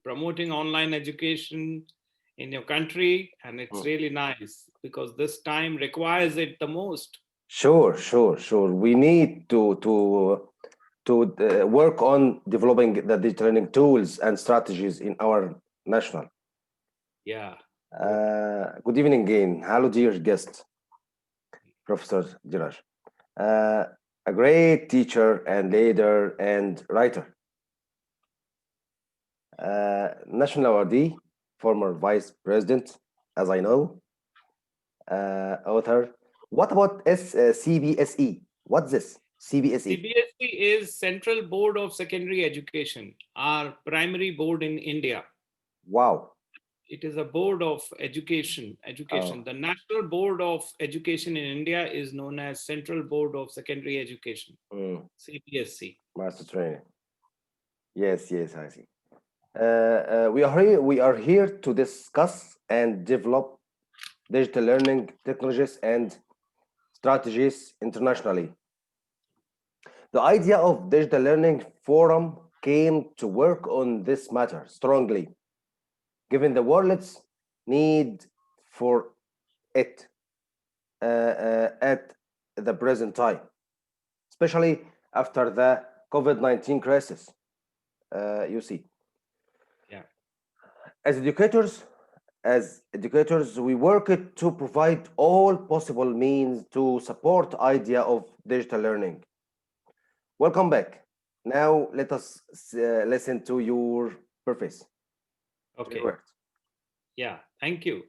promoting online education in your country, and it's really nice because this time requires it the most. Sure, sure, sure. We need to work on developing the digital learning tools and strategies in our national. Yeah. Good evening again. Hello, dear guest, Professor Dheeraj. A great teacher and leader and writer. National awardee, former vice president, as I know, author. What about CBSE? What's this? CBSE. CBSE is Central Board of Secondary Education, our primary board in India. Wow. It is a board of education. Oh. The National Board of Education in India is known as Central Board of Secondary Education, CBSE. Master training. Yes, yes, I see. We are here to discuss and develop digital learning technologies and strategies internationally. The idea of digital learning forum came to work on this matter strongly, given the world's need for it at the present time, especially after the COVID-19 crisis. You see. Yeah. As educators, we work to provide all possible means to support idea of digital learning. Welcome back. Now let us listen to your preface. Okay. Yeah, thank you.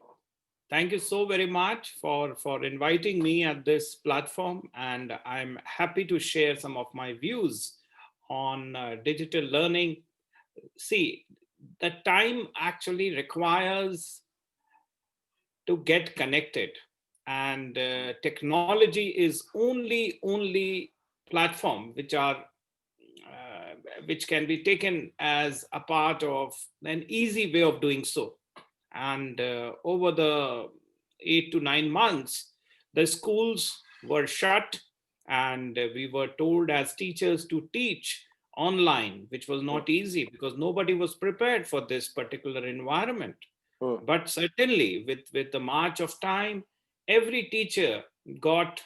Thank you so very much for inviting me at this platform, and I'm happy to share some of my views on digital learning. See, the time actually requires to get connected, and technology is only platform which can be taken as a part of an easy way of doing so. And over the 8 to 9 months, the schools were shut, and we were told as teachers to teach online, which was not easy because nobody was prepared for this particular environment. But certainly with the march of time, every teacher got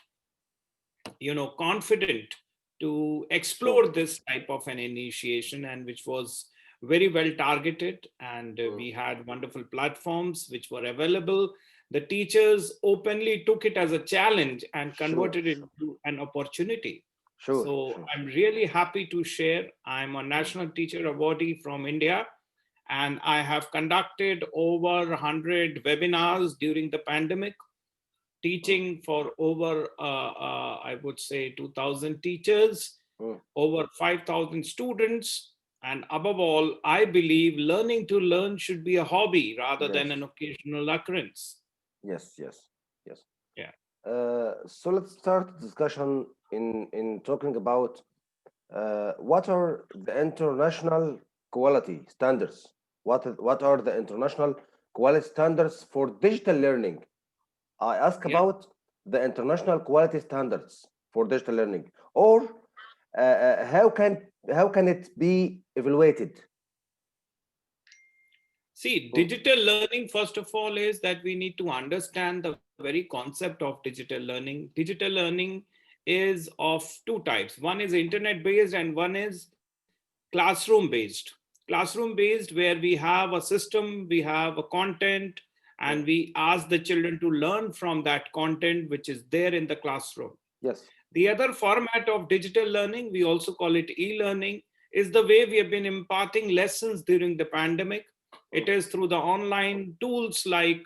confident to explore this type of an initiation, and which was very well targeted, and we had wonderful platforms which were available. The teachers openly took it as a challenge and converted it into an opportunity. So I'm really happy to share. I'm a National Teacher Awardee from India, and I have conducted over 100 webinars during the pandemic, teaching for over, I would say, 2,000 teachers, over 5,000 students. And above all, I believe learning to learn should be a hobby rather than an occasional occurrence. Yes, yes, yes. Yeah. So let's start the discussion in talking about what are the international quality standards? What are the international quality standards for digital learning? I ask about the international quality standards for digital learning, or how can it be evaluated? See, digital learning, first of all, is that we need to understand the very concept of digital learning. Digital learning is of two types. One is internet-based and one is classroom-based. Classroom-based, where we have a system, we have a content, and we ask the children to learn from that content which is there in the classroom. Yes. The other format of digital learning, we also call it e-learning, is the way we have been imparting lessons during the pandemic. It is through the online tools like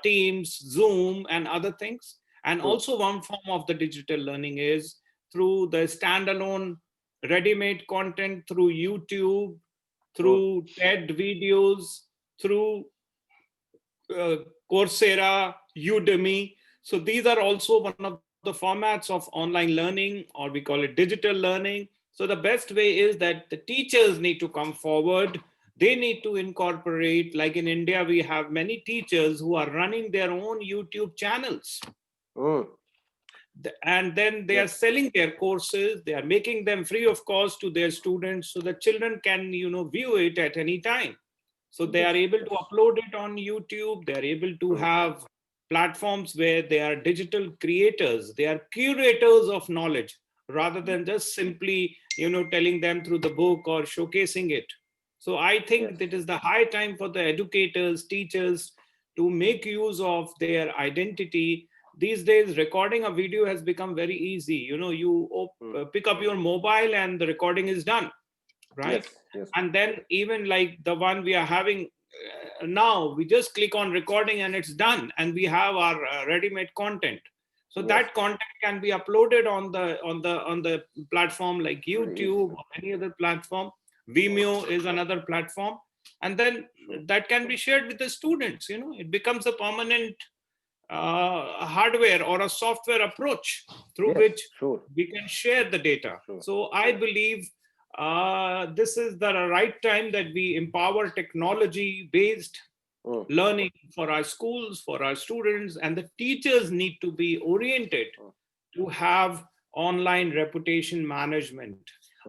Teams, Zoom, and other things. And also one form of the digital learning is through the standalone ready-made content through YouTube, through TED videos, through Coursera, Udemy. So these are also one of the formats of online learning, or we call it digital learning. So the best way is that the teachers need to come forward. They need to incorporate, like in India, we have many teachers who are running their own YouTube channels. And then they are selling their courses. They are making them free of cost to their students, so the children can, view it at any time. So they are Yes, able to yes. upload it on YouTube. They are able to have platforms where they are digital creators. They are curators of knowledge rather than just simply, telling them through the book or showcasing it. So I think Yes. that is the high time for the educators, teachers to make use of their identity. These days, recording a video has become very easy. You pick up your mobile and the recording is done, right? Yes, yes, And then even like the one we are having now, we just click on recording and it's done, and we have our ready-made content. So yes. that content can be uploaded on the platform like Very easy. YouTube or any other platform. Vimeo is another platform, and then Sure. that can be shared with the students. It becomes a permanent hardware or a software approach through Yes, which sure, we can share the data. sure. So I believe this is the right time that we empower technology based Mm, learning for our schools, for our students, and the teachers need to be oriented to have online reputation management,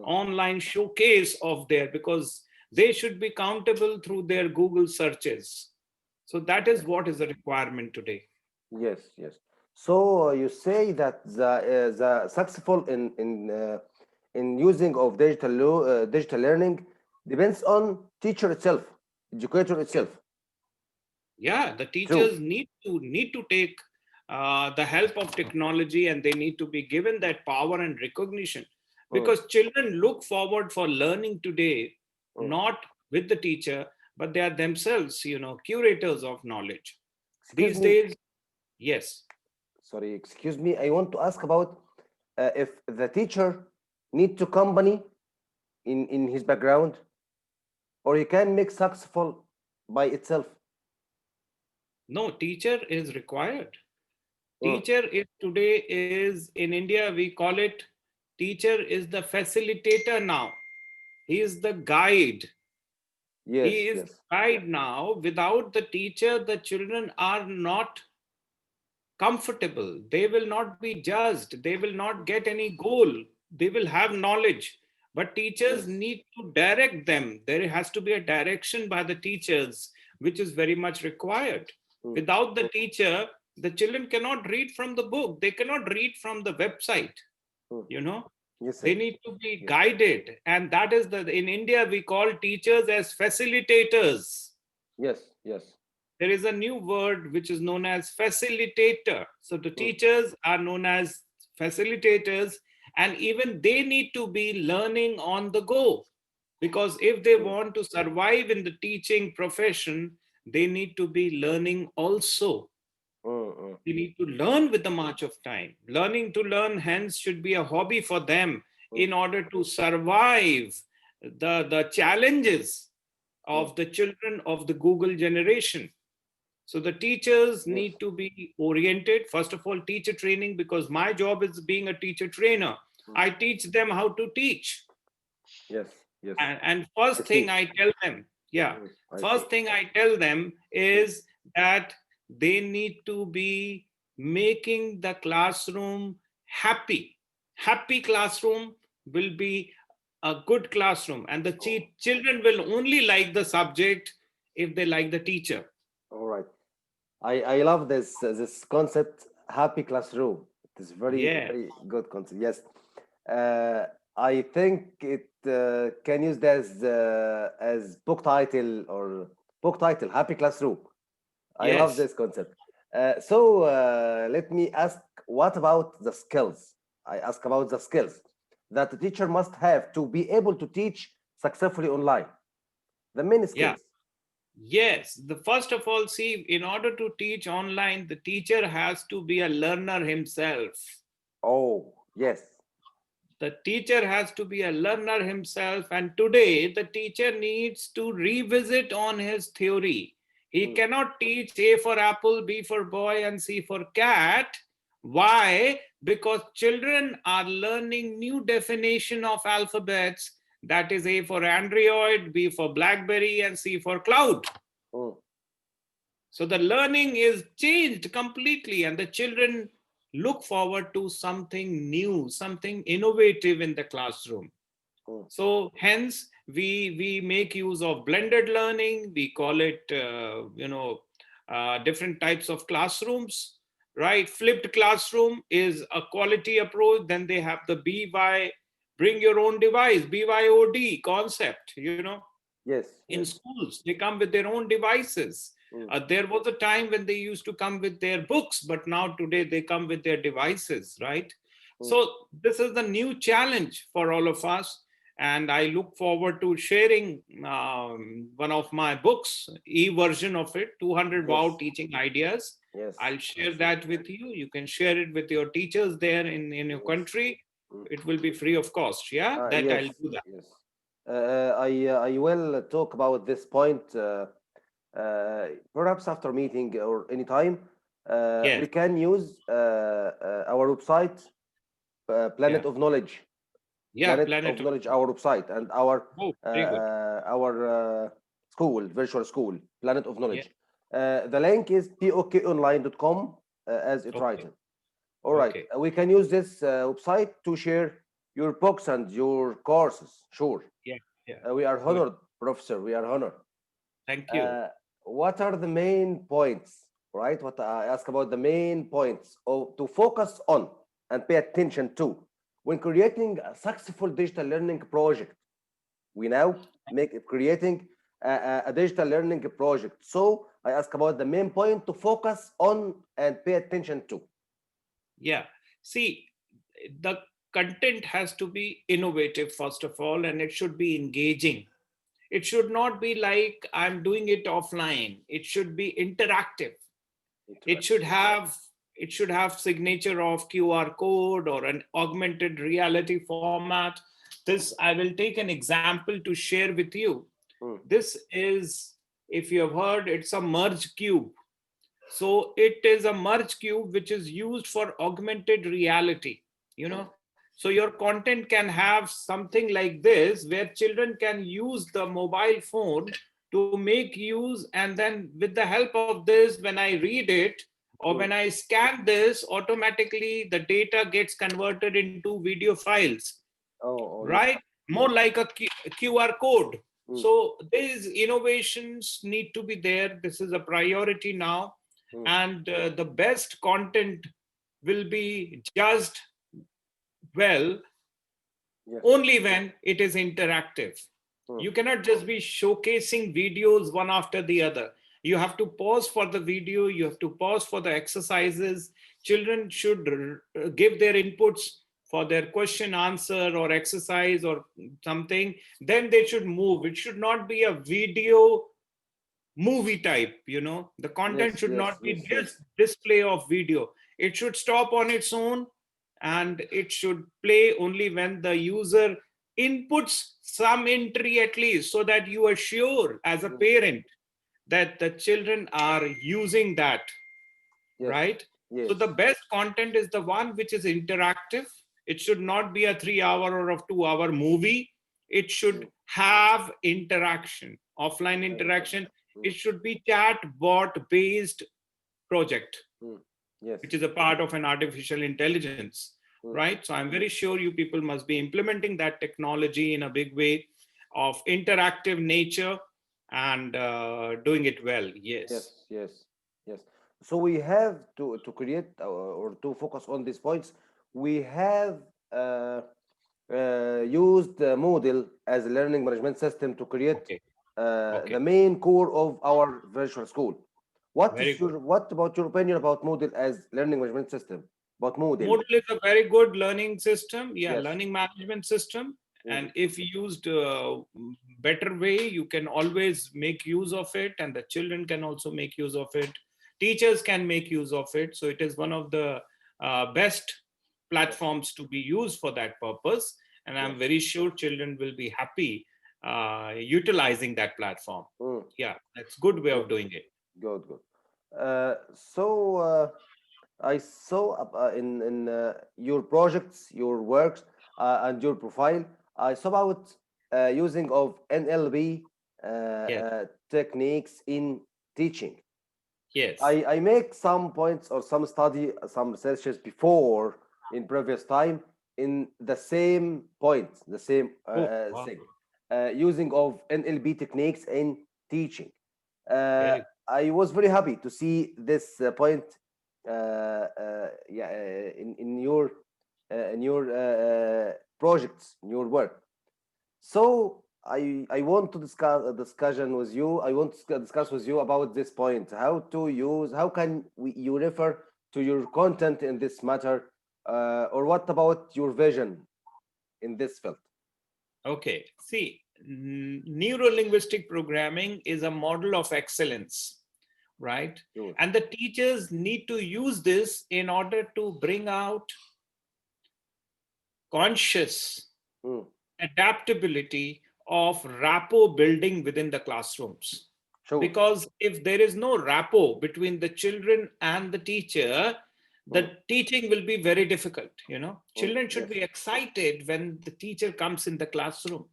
online showcase of their, because they should be countable through their Google searches. So that is what is the requirement today. yes, yes. So you say that the successful in using of digital learning depends on teacher itself, educator itself. Yeah, the True. teachers need to take the help of technology, and they need to be given that power and recognition, Mm, because children look forward for learning today, mm. not with the teacher, but they are themselves, curators of knowledge Excuse these me, days. Yes. sorry, excuse me. I want to ask about if the teacher need to company in his background, or he can make successful by itself. No, teacher is required. Mm, Teacher is today, is in India we call it, teacher is the facilitator now. He is the guide. yes, He is yes, guide now. Without the teacher, the children are not comfortable. They will not be judged. They will not get any goal. They will have knowledge. But teachers yes. need to direct them. There has to be a direction by the teachers, which is very much required. Mm, Without the teacher, the children cannot read from the book. They cannot read from the website. mm. You know, Yes, sir. they need to be Yes. guided. And that is in India, we call teachers as facilitators. Yes, yes. There is a new word which is known as facilitator. So the Mm, teachers are known as facilitators, and even they need to be learning on the go, because if they mm, want to survive in the teaching profession, they need to be learning also. mm, mm, They need to learn with the march of time. Learning to learn, hence, should be a hobby for them mm, in order to survive the challenges mm. of the children of the Google generation. So the teachers Yes. need to be oriented. First of all, teacher training, because my job is being a teacher trainer. Mm, I teach them how to teach. yes, yes. And I first thing see. I tell them, yeah, I see. first thing I tell them Mm, is that they need to be making the classroom happy. Happy classroom will be a good classroom, and the children will only like the subject if they like the teacher. all right. I love this concept, happy classroom. It is very, Yeah. very good concept. Yes. Uh, I think it can use as book title or book title, happy classroom. I love Yes. this concept. So let me ask, what about the skills? I ask about the skills that the teacher must have to be able to teach successfully online. The main Yeah. skills. Yes. The first of all, see, in order to teach online, the teacher has to be a learner himself. Oh, yes. The teacher has to be a learner himself. And today, the teacher needs to revisit on his theory. He Mm, cannot teach A for apple, B for boy, and C for cat. Why? Because children are learning new definition of alphabets. That is A for Android, B for Blackberry, and C for cloud. mm, So the learning is changed completely, and the children look forward to something new, something innovative in the classroom. mm. So hence, we make use of blended learning. We call it, different types of classrooms, right? Flipped classroom is a quality approach. Then they have the BY, bring your own device, BYOD concept, Yes, in yes. schools. They come with their own devices. There was a time when they used to come with their books, but now today they come with their devices, right? So this is the new challenge for all of us. And I look forward to sharing one of my books, e-version of it, 200 wow Yes. teaching ideas. Yes. I'll share that with you. You can share it with your teachers there in your country. It will be free of cost. Yeah, that Yes, I'll do that. yes. I will talk about this point perhaps after meeting or anytime. Yes. We can use our website, Yeah. Planet of Knowledge. Yeah. Planet Planet. of Knowledge, our website, and our Oh, very good. school, virtual school, Planet of Yeah. Knowledge. The link is tokonline.com as it Okay. written. All right, Okay. we can use this website to share your books and your courses. Sure. Yeah. Yeah. We are Good. honored, Professor. We are honored. Thank you. What are the main points, right? What I ask about the main points to focus on and pay attention to when creating a successful digital learning project. We now creating a digital learning project. So I ask about the main point to focus on and pay attention to. Yeah. See, the content has to be innovative, first of all, and it should be engaging. It should not be like I'm doing it offline. It should be interactive. It should have signature of QR code or an augmented reality format. This I will take an example to share with you. This is, if you have heard, it's a merge cube. So it is a merge cube which is used for augmented reality, so your content can have something like this where children can use the mobile phone to make use, and then with the help of this, when I read it or when I scan this, automatically the data gets converted into video files, Yes. right? More like a QR code. So these innovations need to be there. This is a priority now. And the best content will be judged well only when it is interactive. You cannot just be showcasing videos one after the other. You have to pause for the video, you have to pause for the exercises. Children should give their inputs for their question answer or exercise or something, then they should move. It should not be a video movie type, the content should not be just display of video. It should stop on its own, and it should play only when the user inputs some entry at least, so that you are sure as a parent that the children are using that, right? So the best content is the one which is interactive. It should not be a 3 hour or a 2 hour movie. It should have interaction, offline interaction. It should be chat bot based project, which is a part of an artificial intelligence, right? So I'm very sure you people must be implementing that technology in a big way of interactive nature and doing it well. Yes. So we have to create or to focus on these points. We have used the model as a learning management system to create the main core of our virtual school. What about your opinion about Moodle as learning management system? About Moodle? Moodle is a very good learning system, learning management system. And if used better way, you can always make use of it, and the children can also make use of it. Teachers can make use of it. So it is one of the best platforms to be used for that purpose. And I'm very sure children will be happy utilizing that platform. Yeah, that's a good way of doing it. Good. I saw in your projects, your works, and your profile, I saw about using of NLP techniques in teaching. Yes. I make some points or some study, some researches before in previous time in the same point, the same thing. using of NLP techniques in teaching. Very I was very happy to see this point yeah, in your projects, in your work. So I want to discuss a discussion with you. I want to discuss with you about this point. How to use? How can you refer to your content in this matter, or what about your vision in this field? okay. See, neuro-linguistic programming is a model of excellence, right? Sure. And the teachers need to use this in order to bring out conscious Mm, adaptability of rapport building within the classrooms. sure. Because if there is no rapport between the children and the teacher, Mm, the teaching will be very difficult. Children should yes. be excited when the teacher comes in the classroom,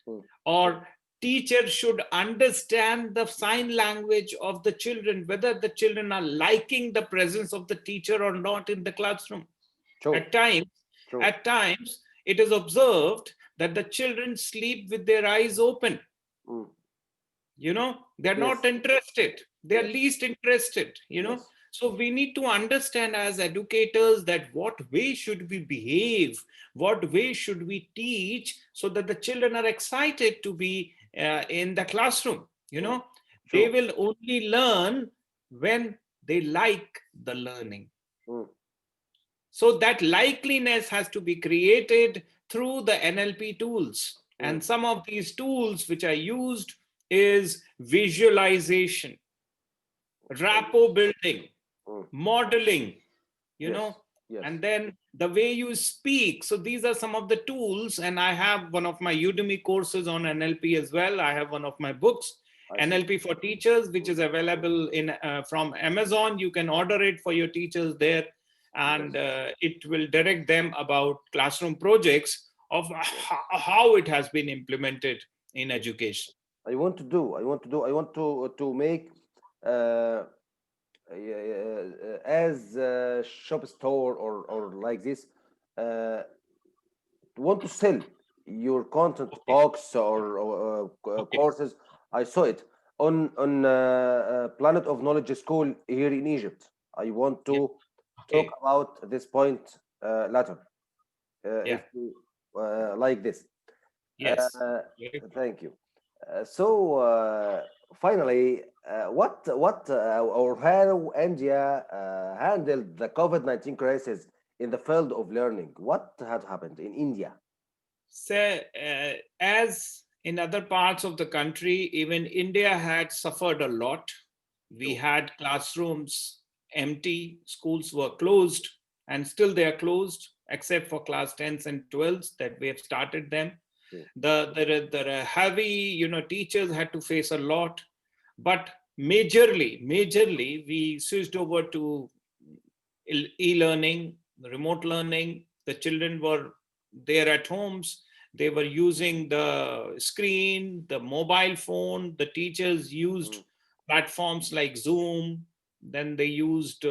Mm, or teacher should understand the sign language of the children, whether the children are liking the presence of the teacher or not in the classroom. sure. At times, Sure. at times, it is observed that the children sleep with their eyes open. Mm, They're not yes. interested. They're Yes. least interested. Yes. So we need to understand as educators that what way should we behave, what way should we teach so that the children are excited to be in the classroom. Mm, They sure. will only learn when they like the learning. Mm, So that likeliness has to be created through the NLP tools. mm, And some of these tools which are used is visualization, rapport building, mm, modeling, you yes. know, Yes. and then the way you speak. So these are some of the tools. And I have one of my Udemy courses on NLP as well. I have one of my books, I see. NLP for Teachers, which Mm, is available in from Amazon. You can order it for your teachers there, yes. and it will direct them about classroom projects of Yes. how it has been implemented in Yes. education. I want to do. I want to do. I want to make as a shop store or like this. Uh, want to sell your content Okay. books or Okay. courses. I saw it on Planet of Knowledge School here in Egypt. I want Yeah. to talk Okay. about this point later, Yeah. if you like this. Yes. Uh, Very good. Thank you. Finally, what or how India handled the COVID-19 crisis in the field of learning? What had happened in India? So, as in other parts of the country, even India had suffered a lot. We Sure. had classrooms empty, schools were closed, and still they are closed, except for class 10s and 12s that we have started them. Sure. The heavy, teachers had to face a lot, but majorly, we switched over to e-learning, remote learning. The children were there at homes. They were using the screen, the mobile phone. The teachers used Mm, platforms like Zoom. Then they used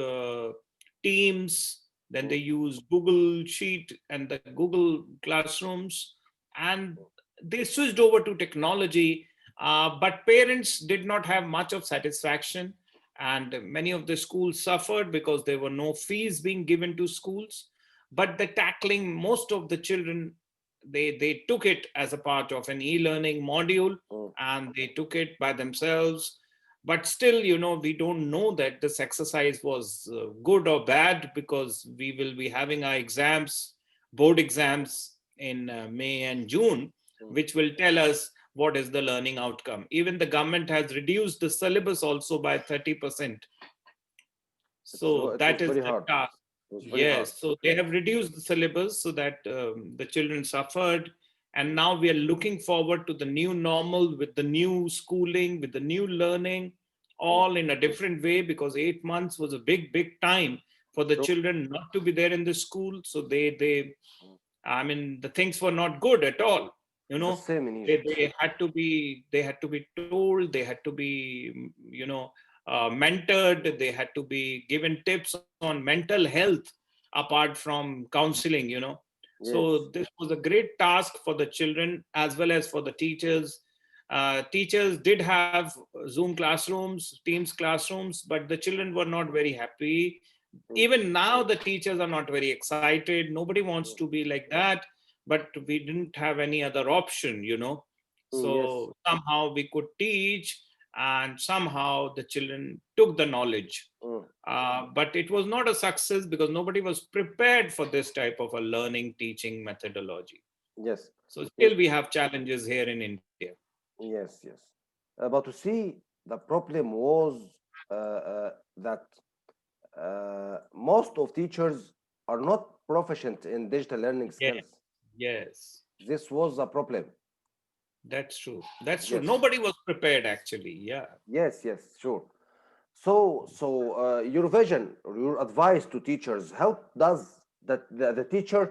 Teams. Then they mm, used Google Sheet and the Google Classrooms. And mm, they switched over to technology. But parents did not have much of satisfaction, and many of the schools suffered because there were no fees being given to schools. But the tackling most of the children, they took it as a part of an e-learning module, mm. and they took it by themselves. But still, we don't know that this exercise was good or bad, because we will be having our exams, board exams in May and June, Mm. which will tell us what is the learning outcome. Even the government has reduced the syllabus also by 30%. So It that was is very the hard. task. It was very hard. Yes, so they have reduced the syllabus so that the children suffered. And now we are looking forward to the new normal with the new schooling, with the new learning, Mm. all in a different way, because 8 months was a big time for the Sure. children not to be there in the school. So Mm. I mean, the things were not good at all. You The know, same in they, Egypt. they had to be told, they had to be mentored, they had to be given tips on mental health apart from counseling. So this was a great task for the children as well as for the teachers. Teachers did have Zoom classrooms, Teams classrooms, but the children were not very happy. Even now, the teachers are not very excited. Nobody wants to be like that, but we didn't have any other option, you know. Yes. So somehow we could teach, and somehow the children took the knowledge. But it was not a success because nobody was prepared for this type of a learning teaching methodology. Yes. So Yes. still we have challenges here in India. Yes. Yes. But to see, the problem was that most of teachers are not proficient in digital learning Yeah. skills. Yes. This was a problem. That's true. That's true. Yes. Nobody was prepared actually. Yeah. Yes. Yes. Sure. So, your vision or your advice to teachers, how does the teacher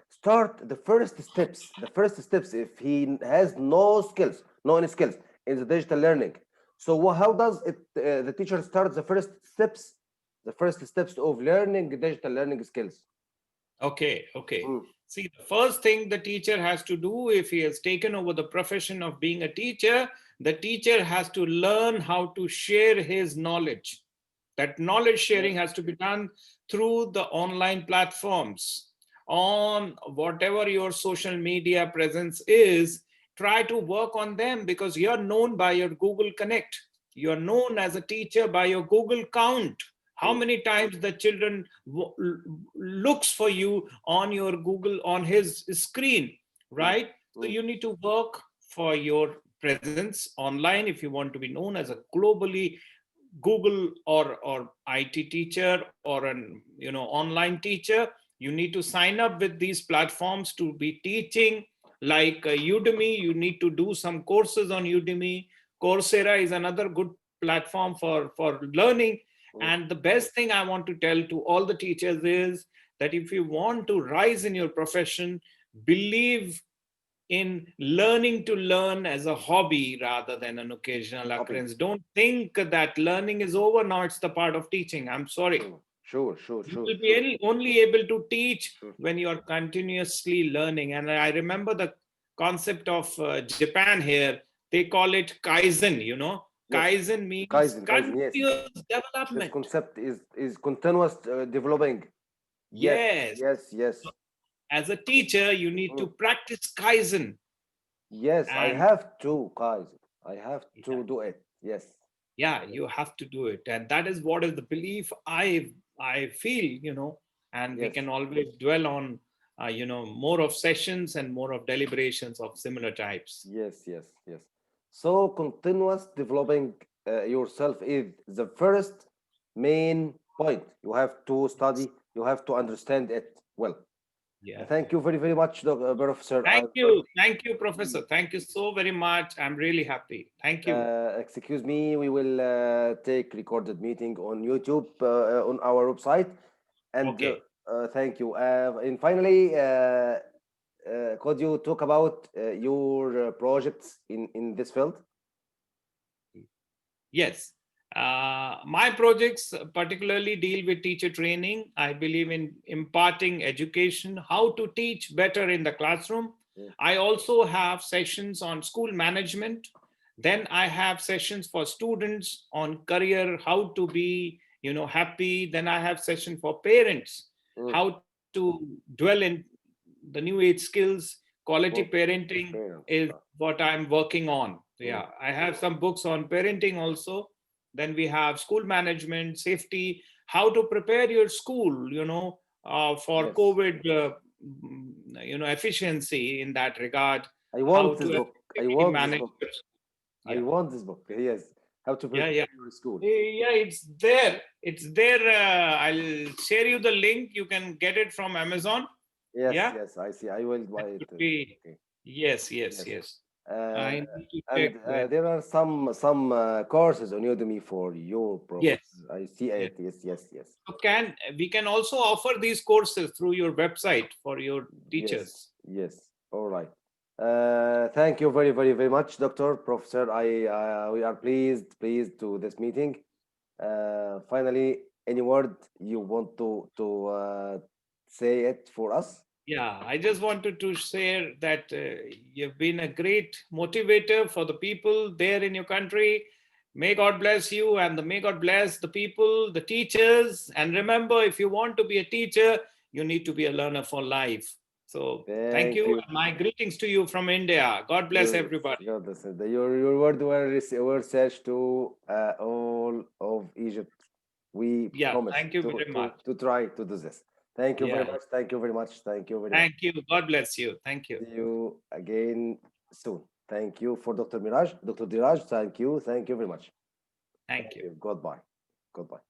start the first steps? The first steps if he has no skills, no any skills in the digital learning. So, how does it the teacher start the first steps of learning digital learning skills? Okay. Okay. Mm, See, the first thing the teacher has to do if he has taken over the profession of being a teacher, the teacher has to learn how to share his knowledge. That knowledge sharing has to be done through the online platforms. On whatever your social media presence is, try to work on them because you're known by your Google Connect. You're known as a teacher by your Google count. How mm, many times the children looks for you on your Google, on his screen, mm, right? So mm. you need to work for your presence online if you want to be known as a globally Google or IT teacher or an online teacher. You need to sign up with these platforms to be teaching, like Udemy. You need to do some courses on Udemy. Coursera is another good platform for learning. And the best thing I want to tell to all the teachers is that if you want to rise in your profession, believe in learning to learn as a hobby rather than an occasional Copy. occurrence. Don't think that learning is over. Now it's the part of teaching. I'm sorry. Sure, sure, You sure, will sure, be only able to teach sure. when you are continuously learning. And I remember the concept of Japan here. They call it Kaizen, you know. Yes. Kaizen means Kaizen, yes. continuous This development. concept is continuous developing. Yes, Yes. yes, yes. As a teacher, you need to Mm. practice Kaizen. Yes, I And have to, Kaizen. I have yeah, to do it. Yes. yeah, you have to do it. And that is what is the belief I feel, and we Yes. can always dwell on more of sessions and more of deliberations of similar types. Yes, yes, yes. So continuous developing yourself is the first main point. You have to study, you have to understand it well. Yeah. Thank you very, very much, Professor. Thank you, Professor. Thank you so very much. I'm really happy. Thank you. Excuse me, we will take recorded meeting on YouTube on our website. And Okay. thank you. And finally, could you talk about your projects in this field? Yes. My projects particularly deal with teacher training. I believe in imparting education, how to teach better in the classroom. I also have sessions on school management. Then I have sessions for students on career, how to be, happy. Then I have session for parents, Mm, how to dwell in the new age skills. Quality for parenting parents. is what I'm working on. Mm, Yeah, I have some books on parenting also. Then we have school management, safety, how to prepare your school, for yes. COVID, efficiency in that regard, I how want this to book. I effectively want this manage. book. I Yeah, want this book. Yes. How to yeah, prepare yeah. your school. Yeah, it's there. It's there. I'll share you the link. You can get it from Amazon. Yes, Yeah, yes, I see. I will that buy it. would be. Okay. Yes, yes, Yes. yes. Uh, I need to check and where. there are some courses on Udemy for your Yes, professor. I see yes. it. Yes, yes, yes. So we can also offer these courses through your website for your Yes, teachers. yes. All right. Thank you very, very, very much, Doctor Professor. We are pleased to this meeting. Finally, any word you want to say it for us? Yeah, I just wanted to share that you've been a great motivator for the people there in your country. May God bless you, and may God bless the people, the teachers. And remember, if you want to be a teacher, you need to be a learner for life. So thank Thank you. you. And my greetings to you from India. God bless Yes, everybody. God bless you. Your word were searched to all of Egypt. We Yeah, promise thank you very much. to try to do this. Thank you very Yeah, much. Thank you very much. Thank you very much. thank you. God bless you. Thank you. See you again soon. Thank you for Dr. Miraj. Dr. Dheeraj, thank you. Thank you very much. Thank you. Goodbye. Goodbye.